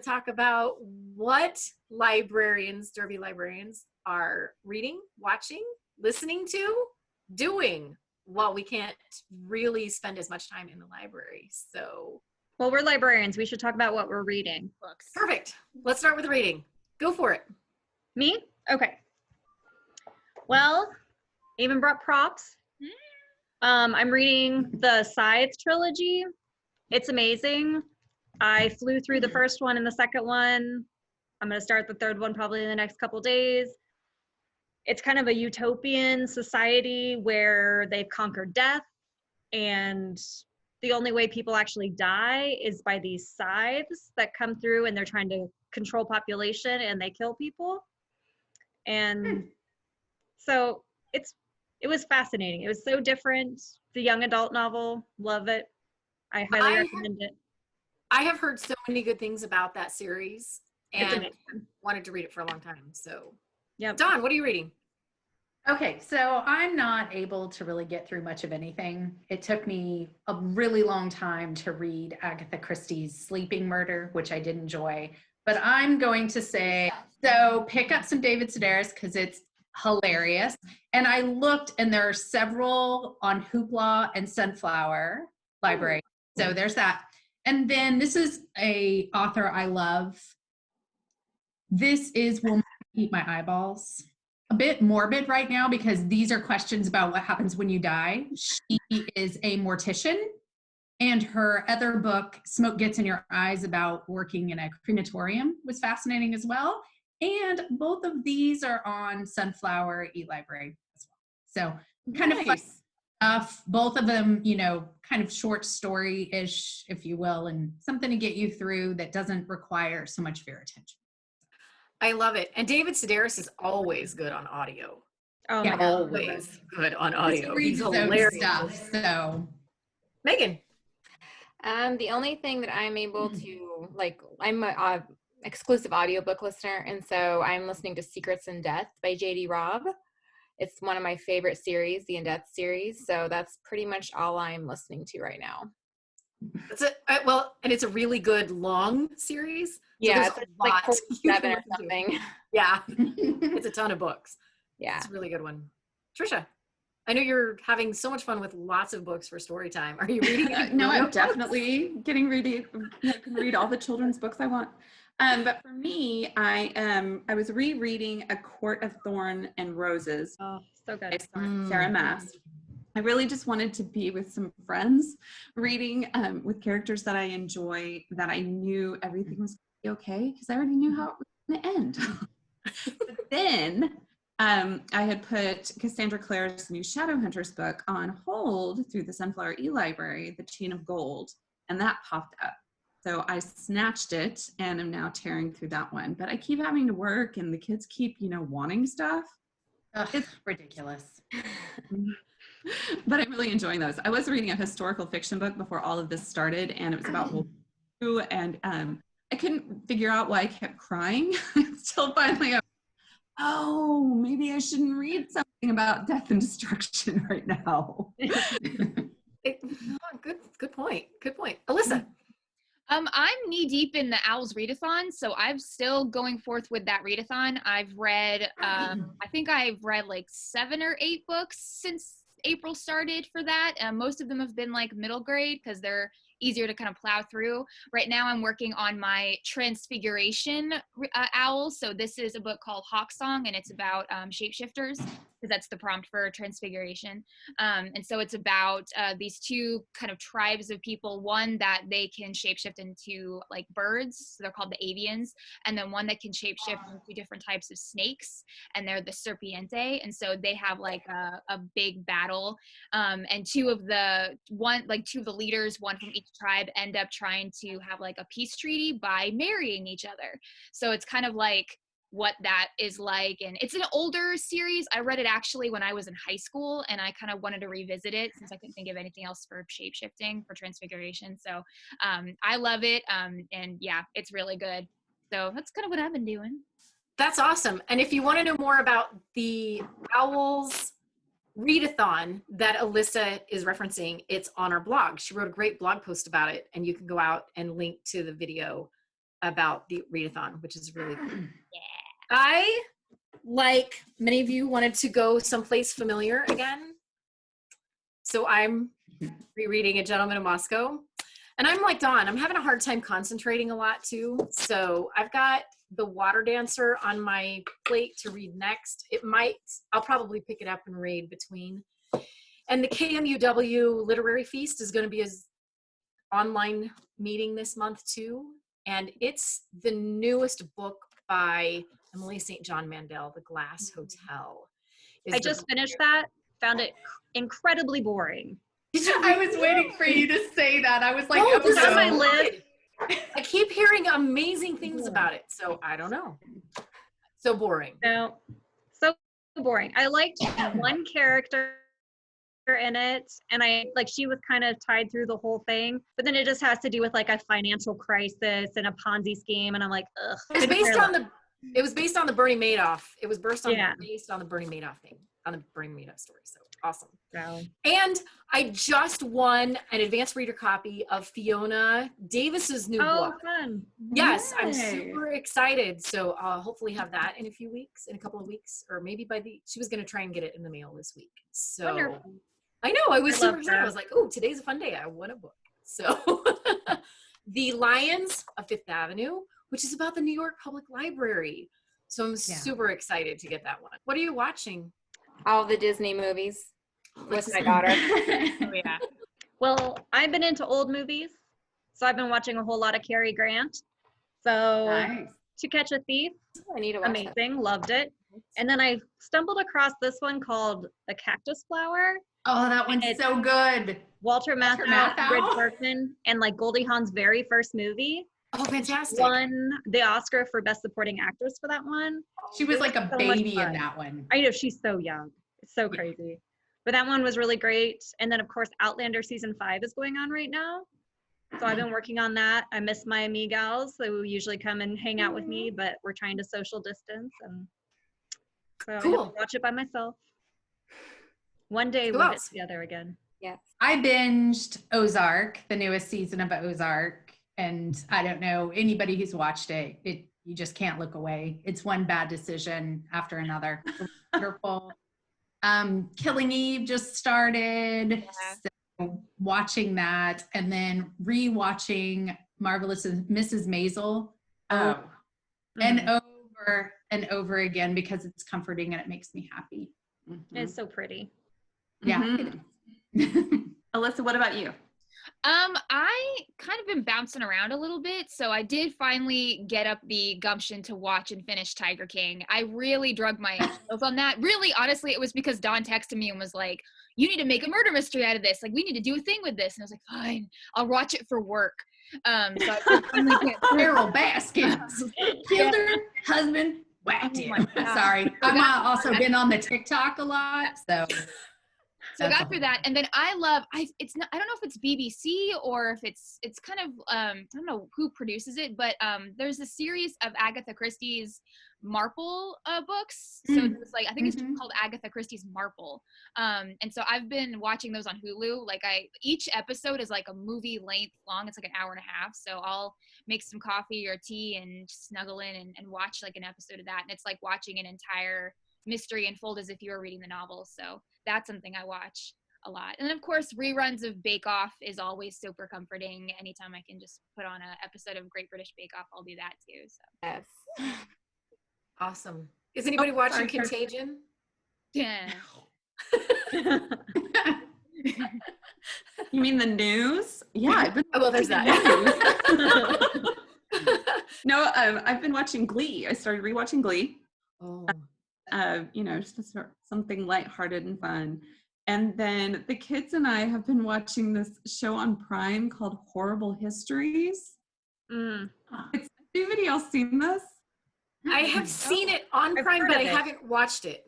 talk about what librarians, Derby librarians, are reading, watching, listening to, doing while we can't really spend as much time in the library. So, well, we're librarians. We should talk about what we're reading. Books. Perfect. Let's start with reading. Go for it. Me? Okay. Well, even brought props. I'm reading the Scythe trilogy. It's amazing. I flew through the first one and the second one. I'm going to start the third one probably in the next couple days. It's kind of a utopian society where they've conquered death, and the only way people actually die is by these scythes that come through, and they're trying to control population and they kill people. And so it was fascinating. It was so different. The young adult novel, love it. I highly recommend it. I have heard so many good things about that series and wanted to read it for a long time. So, yeah. Dawn, what are you reading? Okay, so I'm not able to really get through much of anything. It took me a really long time to read Agatha Christie's Sleeping Murder, which I did enjoy. But I'm going to say, so pick up some David Sedaris because it's hilarious. And I looked, and there are several on Hoopla and Sunflower Library. So there's that. And then this is a author I love. This is Will Eat My Eyeballs. A bit morbid right now because these are questions about what happens when you die. She is a mortician, and her other book, Smoke Gets in Your Eyes, about working in a crematorium, was fascinating as well. And both of these are on Sunflower e-library as well. So kind of fun stuff. Both of them, you know, kind of short story-ish, if you will, and something to get you through that doesn't require so much of your attention. I love it. And David Sedaris is always good on audio. Oh, yeah, always good on audio. He's hilarious. Stuff, so. Megan. The only thing that I'm able to, like, I'm a exclusive audiobook listener, and so I'm listening to Secrets in Death by J.D. Robb. It's one of my favorite series, the In Death series, so that's pretty much all I'm listening to right now. That's it. Well, and it's a really good long series. Yeah, so it's like 47 or something. Yeah, it's a ton of books. Yeah, it's a really good one. Trisha, I know you're having so much fun with lots of books for story time. Are you reading? No, I'm definitely getting ready. I can read all the children's books I want. But for me, I was rereading A Court of Thorns and Roses. Oh, so good. Sarah Maas. I really just wanted to be with some friends reading with characters that I enjoy, that I knew everything was going to be okay because I already knew how it was going to end. But then I had put Cassandra Clare's new Shadowhunters book on hold through the Sunflower e-library, The Chain of Gold, and that popped up. So I snatched it and am now tearing through that one. But I keep having to work and the kids keep, you know, wanting stuff. It's ridiculous. But I'm really enjoying those. I was reading a historical fiction book before all of this started, and it was about World War II, and I couldn't figure out why I kept crying until finally, oh, maybe I shouldn't read something about death and destruction right now. Good point. Good point. Alyssa. I'm knee deep in the Owls readathon, so I'm still going forth with that readathon. I've read, I think I've read like 7 or 8 books since April started for that. Most of them have been like middle grade because they're easier to kind of plow through. Right now I'm working on my Transfiguration owl. So this is a book called Hawksong, and it's about shapeshifters, because that's the prompt for Transfiguration. And so it's about these two kind of tribes of people, one that they can shapeshift into like birds, so they're called the avians, and then one that can shapeshift into different types of snakes, and they're the serpiente. And so they have like a big battle, and two of the leaders, one from each tribe, end up trying to have like a peace treaty by marrying each other. So it's kind of like what that is like, and it's an older series. I read it actually when I was in high school, and I kind of wanted to revisit it since I couldn't think of anything else for shapeshifting, for Transfiguration. So I love it, and yeah, it's really good. So that's kind of what I've been doing. That's awesome. And if you want to know more about the Owls readathon that Alyssa is referencing, it's on our blog. She wrote a great blog post about it, and you can go out and link to the video about the readathon, which is really cool. I, like many of you, wanted to go someplace familiar again. So I'm rereading A Gentleman in Moscow. And I'm like Dawn, I'm having a hard time concentrating a lot too. So I've got The Water Dancer on my plate to read next. I'll probably pick it up and read between. And the KMUW Literary Feast is going to be his online meeting this month too. And it's the newest book by Emily St. John Mandel, The Glass Hotel. I just finished that, found it incredibly boring. I was waiting for you to say that. I was like, Oh, oh, this is no. on my list. I keep hearing amazing things about it, so I don't know. So boring. No, so boring. I liked one character in it, and she was kind of tied through the whole thing, but then it just has to do with like a financial crisis and a Ponzi scheme, and I'm like, ugh. It was based on the Bernie Madoff. It was based on the Bernie Madoff thing, on the Bernie Madoff story. So awesome. So. And I just won an advanced reader copy of Fiona Davis's new book. Fun. Yes, Yay. I'm super excited. So I'll hopefully have that in a couple of weeks, or maybe she was going to try and get it in the mail this week. So Wonderful. I know, I was super excited. that. I was like, oh, today's a fun day. I won a book. So The Lions of Fifth Avenue, which is about the New York Public Library. So I'm super excited to get that one. What are you watching? All the Disney movies with my daughter. Oh, yeah. Well, I've been into old movies, so I've been watching a whole lot of Cary Grant. So Nice. To Catch a Thief, I need to watch that. amazing, loved it. And then I stumbled across this one called The Cactus Flower. Oh, that one's so good. Walter Matthau, Matthau. Bridge Berkman, and like Goldie Hawn's very first movie. Oh, fantastic. Won the Oscar for Best Supporting Actress for that one. She was like a So much baby in fun. that one. I know, she's so young. It's so crazy. But that one was really great. And then, of course, Outlander Season 5 is going on right now. So I've been working on that. I miss my amigals who usually come and hang out with me, but we're trying to social distance. And so I have to watch it by myself. One day we'll get together again. Yes. I binged Ozark, the newest season of Ozark. And I don't know anybody who's watched it. You just can't look away. It's one bad decision after another. Wonderful. Killing Eve just started. Yeah. So watching that, and then re-watching Marvelous Mrs. Maisel and over and over again, because it's comforting and it makes me happy. It's so pretty. Yeah. Alyssa, what about you? I kind of been bouncing around a little bit, so I did finally get up the gumption to watch and finish Tiger King. I really drug my heels on that. Really, honestly, it was because Dawn texted me and was like, you need to make a murder mystery out of this. Like, we need to do a thing with this. And I was like, fine, I'll watch it for work. So I finally Carol Baskins killed her husband, whacked him. Sorry, I've also been on the TikTok a lot, so I got through that, and then I don't know if it's BBC or if it's kind of I don't know who produces it, but there's a series of Agatha Christie's Marple books. So it's like, I think it's just called Agatha Christie's Marple. And so I've been watching those on Hulu. Like each episode is like a movie length long. It's like an hour and a half. So I'll make some coffee or tea and snuggle in and watch like an episode of that. And it's like watching an entire mystery unfold as if you were reading the novel. So that's something I watch a lot. And of course, reruns of Bake Off is always super comforting. Anytime I can just put on an episode of Great British Bake Off, I'll do that too. So Yes. Awesome. Is anybody watching Contagion? yeah. You mean the news? Yeah, I've been Oh, well, there's that. No, I've been watching Glee. I started rewatching Glee. Oh. Just something lighthearted and fun. And then the kids and I have been watching this show on Prime called Horrible Histories. It's anybody else seen this? I have seen it on Prime, but I haven't watched it.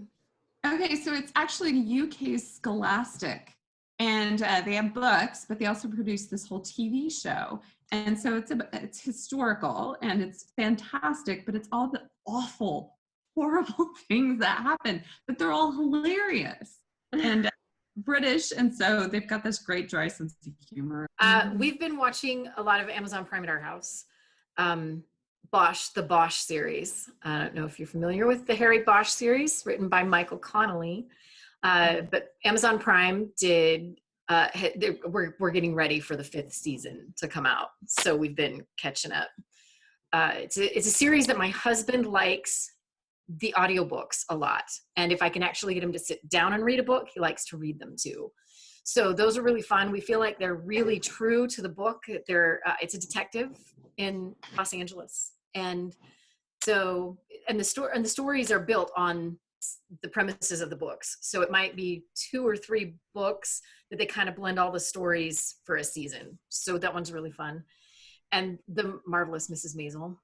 Okay, so it's actually UK's Scholastic. And they have books, but they also produce this whole TV show. And so it's historical and it's fantastic, but it's all the awful, horrible things that happen, but they're all hilarious and British. And so they've got this great dry sense of humor. We've been watching a lot of Amazon Prime at our house. the Bosch series. I don't know if you're familiar with the Harry Bosch series, written by Michael Connolly. But Amazon Prime did, we're getting ready for the 5th season to come out. So we've been catching up. It's a series that my husband likes the audiobooks a lot. And if I can actually get him to sit down and read a book, he likes to read them too. So those are really fun. We feel like they're really true to the book. It's a detective in Los Angeles. And so, and the stories are built on the premises of the books. So it might be 2 or 3 books that they kind of blend all the stories for a season. So that one's really fun. And The Marvelous Mrs. Maisel.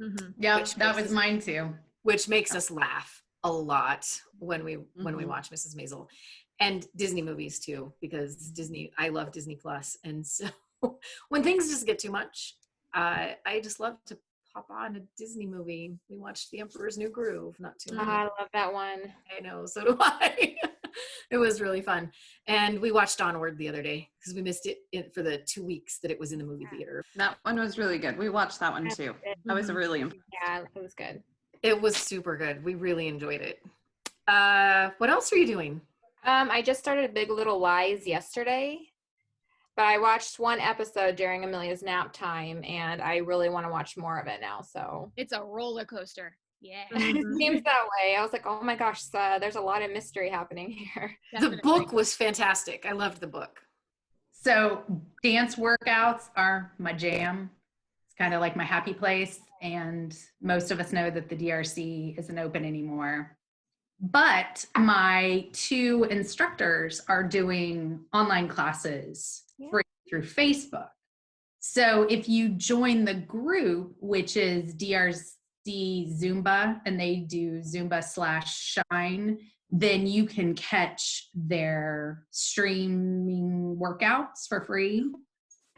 Mm-hmm. Yeah, that was mine too. Which makes us laugh a lot when we watch Mrs. Maisel. And Disney movies too, because I love Disney Plus. And so when things just get too much, I just love to pop on a Disney movie. We watched The Emperor's New Groove not too long ago. I love that one. I know, so do I. It was really fun. And we watched Onward the other day because we missed it for the 2 weeks that it was in the movie theater. That one was really good. We watched that one too. I was really impressed. Yeah, it was good. It was super good. We really enjoyed it. What else are you doing? I just started Big Little Lies yesterday, but I watched 1 episode during Amelia's nap time, and I really want to watch more of it now. So it's a roller coaster. Yeah. It seems that way. I was like, oh my gosh, there's a lot of mystery happening here. Definitely. The book was fantastic. I loved the book. So dance workouts are my jam. It's kind of like my happy place. And most of us know that the DRC isn't open anymore. But my 2 instructors are doing online classes free through Facebook. So if you join the group, which is DRC Zumba, and they do Zumba/Shine, then you can catch their streaming workouts for free.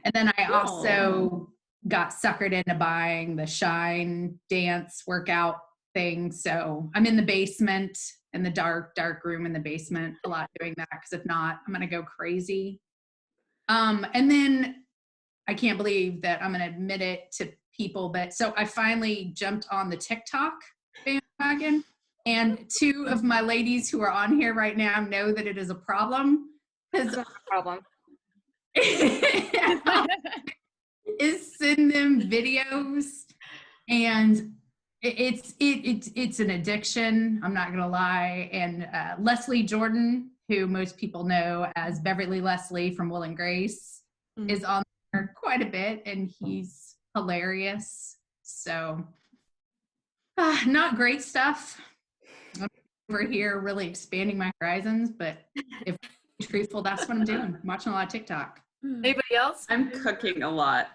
And then I also got suckered into buying the Shine dance workout thing. So I'm in the basement, in the dark room in the basement a lot doing that, because if not, I'm going to go crazy. And then I can't believe that I'm going to admit it to people, but so I finally jumped on the TikTok bandwagon, and 2 of my ladies who are on here right now know that it is a problem. It's not a problem. Is send them videos, and it's an addiction. I'm not gonna lie. And Leslie Jordan, who most people know as Beverly Leslie from Will and Grace, is on there quite a bit, and he's hilarious. So not great stuff. I'm over here really expanding my horizons, but if I'm truthful, that's what I'm doing. I'm watching a lot of TikTok. Anybody else? I'm cooking a lot.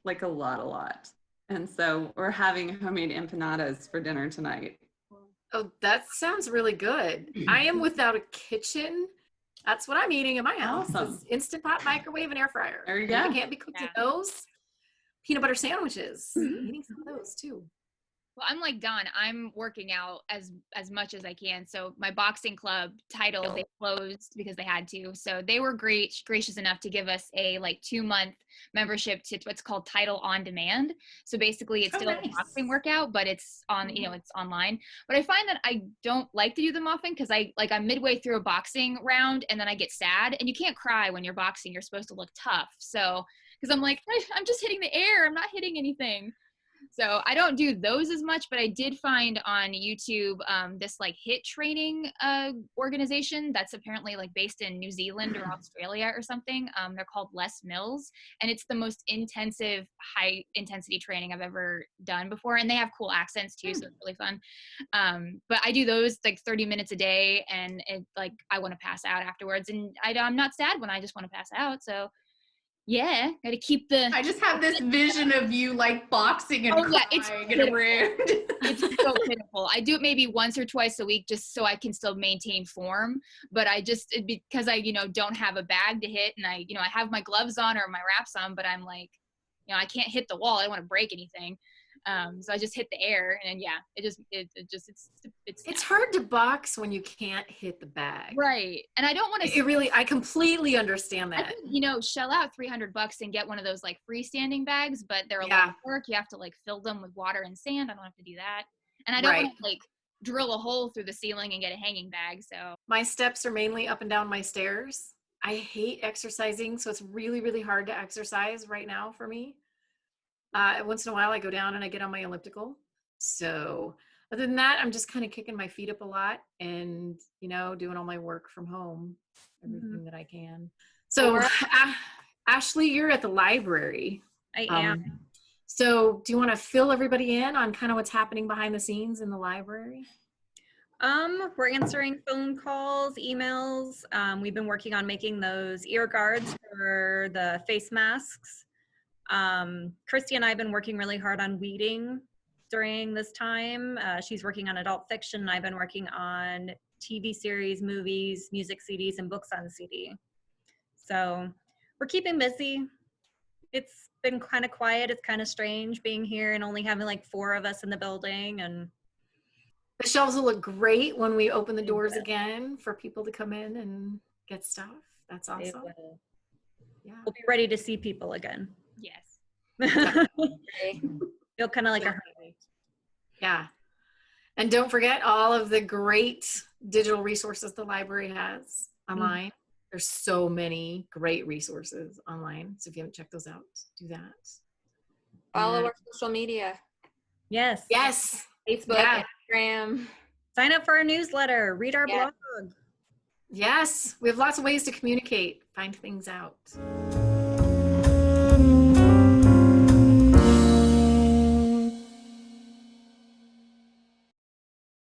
Like a lot. And so we're having homemade empanadas for dinner tonight. Oh, that sounds really good. I am without a kitchen. That's what I'm eating in my house. Awesome. Instant pot, microwave, and air fryer. There you go. I can't be cooked in those. Peanut butter sandwiches. Eating some of those too. Well, I'm like Dawn. I'm working out as much as I can. So my boxing club title, they closed because they had to. So they were gracious enough to give us a 2-month membership to what's called Title on Demand. So basically it's still a boxing workout, but it's on, it's online. But I find that I don't like to do them often because I'm midway through a boxing round and then I get sad, and you can't cry when you're boxing. You're supposed to look tough. So, because I'm like, I'm just hitting the air. I'm not hitting anything. So I don't do those as much, but I did find on YouTube this HIIT training organization that's apparently based in New Zealand or Australia or something. They're called Les Mills, and it's the most intensive, high intensity training I've ever done before. And they have cool accents too, so it's really fun. But I do those 30 minutes a day, and it I want to pass out afterwards, and I'm not sad when I just want to pass out. So. Yeah, got to keep the. I just have this vision of you boxing and crying in a room. It's so pitiful. I do it maybe once or twice a week just so I can still maintain form. But because I don't have a bag to hit, and I have my gloves on or my wraps on, but I'm I can't hit the wall. I don't want to break anything. So I just hit the air, and then, yeah, It's hard to box when you can't hit the bag. right. And I don't want to. I completely understand I that. could, shell out $300 and get one of those like freestanding bags, but they're a lot of work. You have to like fill them with water and sand. I don't have to do that, and I don't want to like drill a hole through the ceiling and get a hanging bag. So my steps are mainly up and down my stairs. I hate exercising, so it's really, really hard to exercise right now for me. Once in a while I go down and I get on my elliptical. So other than that, I'm just kind of kicking my feet up a lot and, doing all my work from home, everything that I can. So Ashley, you're at the library. I am. So do you want to fill everybody in on kind of what's happening behind the scenes in the library? We're answering phone calls, emails. We've been working on making those ear guards for the face masks. Christie and I have been working really hard on weeding during this time. She's working on adult fiction, and I've been working on TV series, movies, music CDs, and books on CD. So we're keeping busy. It's been kind of quiet. It's kind of strange being here and only having like 4 of us in the building. And the shelves will look great when we open the doors again for people to come in and get stuff. That's awesome. Yeah. We'll be ready to see people again. Yes. Feel kind of like a hurry. Yeah. And don't forget all of the great digital resources the library has online. There's so many great resources online. So if you haven't checked those out, do that. Follow our social media. Yes. Yes. Facebook, Instagram. Sign up for our newsletter. Read our blog. Yes. We have lots of ways to communicate, find things out.